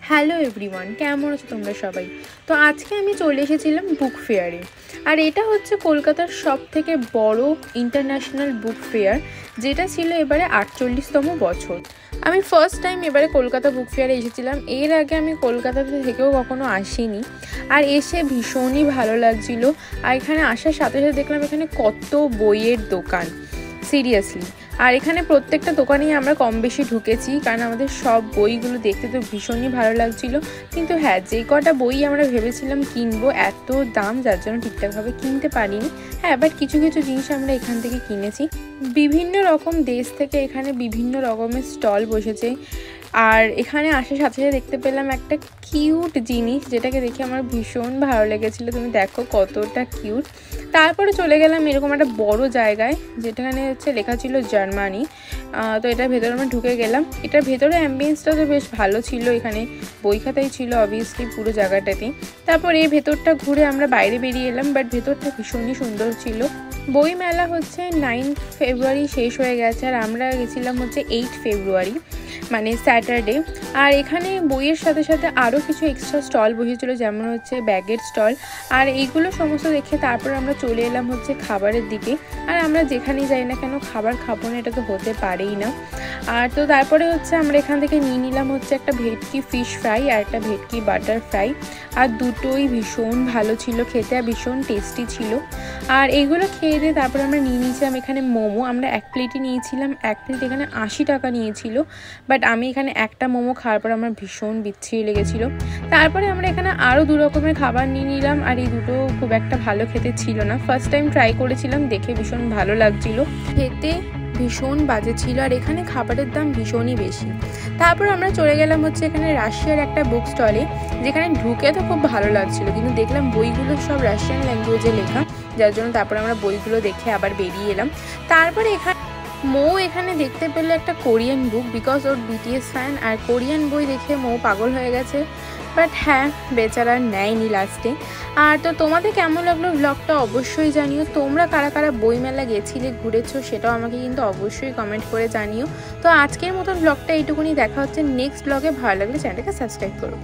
Hello everyone, কেমন আছো তোমরা সবাই? তো আজকে আমি চলে এসেছিলাম বুক ফেয়ারে। আর এটা হচ্ছে কলকাতার সবথেকে বড় ইন্টারন্যাশনাল বুক ফেয়ার, যেটা ছিল এবারে 48তম বছর। আমি ফার্স্ট টাইম এবারে কলকাতা বুক ফেয়ারে এসেছিলাম। এর আগে আমি কলকাতাতে থেকেও কখনো আসিনি, আর এসে ভীষণই ভালো লাগছিল। আর এখানে আসার সাথে সাথে দেখলাম এখানে কত বইয়ের দোকান, সিরিয়াসলি। আর এখানে প্রত্যেকটা দোকানেই আমরা কম বেশি ঢুকেছি, কারণ আমাদের সব বইগুলো দেখতে তো ভীষণই ভালো লাগছিল। কিন্তু হ্যাঁ, যে কটা বই আমরা ভেবেছিলাম কিনবো, এত দাম যার জন্য ঠিকঠাকভাবে কিনতে পারিনি। হ্যাঁ, বাট কিছু কিছু জিনিস আমরা এখান থেকে কিনেছি। বিভিন্ন রকম দেশ থেকে এখানে বিভিন্ন রকমের স্টল বসেছে। আর এখানে আসার সাথে সাথে দেখতে পেলাম একটা কিউট জিনিস, যেটাকে দেখে আমার ভীষণ ভালো লেগেছিলো। তুমি দেখো কতটা কিউট। তারপরে চলে গেলাম এরকম একটা বড় জায়গায়, যেটাখানে হচ্ছে লেখা ছিল জার্মানি। তো এটার ভেতরে আমরা ঢুকে গেলাম। এটার ভেতরে অ্যাম্বিয়েন্সটা তো বেশ ভালো ছিল, এখানে বই খাতাই ছিল অবভিয়াসলি পুরো জায়গাটাতেই। তারপর এই ভেতরটা ঘুরে আমরা বাইরে বেরিয়ে এলাম, বাট ভেতরটা ভীষণই সুন্দর ছিল। বই মেলা হচ্ছে 9 ফেব্রুয়ারি শেষ হয়ে গেছে, আর আমরা গেছিলাম হচ্ছে 8 ফেব্রুয়ারি, মানে স্যাটারডে। আর এখানে বইয়ের সাথে সাথে আরও কিছু এক্সট্রা স্টল বসেছিল, যেমন হচ্ছে ব্যাগের স্টল। আর এইগুলো সমস্ত দেখে তারপর আমরা চলে এলাম হচ্ছে খাবারের দিকে। আর আমরা যেখানেই যাই না কেন খাবার খাবো না, এটা তো হতে পারেই না। আর তো তারপরে হচ্ছে আমরা এখান থেকে নিয়ে নিলাম হচ্ছে একটা ভেটকি ফিশ ফ্রাই আর একটা ভেটকি বাটার ফ্রাই। আর দুটোই ভীষণ ভালো ছিল খেতে, আর ভীষণ টেস্টি ছিল। আর এইগুলো খেয়ে দিয়ে তারপর আমরা নিয়ে নিয়েছিলাম এখানে মোমো। আমরা এক প্লেটই নিয়েছিলাম, এক প্লেট এখানে 80 টাকা নিয়েছিল। বাট আমি এখানে একটা মোমো খাওয়ার পর আমার ভীষণ বিচ্ছিরি লেগেছিলো। তারপরে আমরা এখানে আরও 2 রকমের খাবার নিয়ে নিলাম, আর এই দুটো খুব একটা ভালো খেতে ছিল না। ফার্স্ট টাইম ট্রাই করেছিলাম, দেখে ভীষণ ভালো লাগছিলো, খেতে ভীষণ বাজে ছিল। আর এখানে খাবারের দাম ভীষণই বেশি। তারপর আমরা চলে গেলাম হচ্ছে এখানে রাশিয়ার একটা বুক স্টলে, যেখানে ঢুকে তো খুব ভালো লাগছিল, কিন্তু দেখলাম বইগুলো সব রাশিয়ান ল্যাঙ্গুয়েজে লেখা, যার জন্য তারপর আমরা বইগুলো দেখে আবার বেরিয়ে এলাম। তারপরে এখানে দেখতে পেলো একটা কোরিয়ান বুক, বিকজ ওর বিটিএস ফ্যান, আর কোরিয়ান বই দেখে পাগল হয়ে গেছে। বাট হ্যাঁ, বেচারা নেয়নি লাস্টে। আর তো তোমাদের কেমন লাগলো ব্লগটা অবশ্যই জানিও। তোমরা কারা কারা বইমেলা গেছিলে, ঘুরেছো, সেটাও আমাকে কিন্তু অবশ্যই কমেন্ট করে জানিও। তো আজকের মতন ব্লগটা এইটুকুনি, দেখা হচ্ছে নেক্সট ব্লগে। ভালো লাগলে চ্যানেলটাকে সাবস্ক্রাইব করো।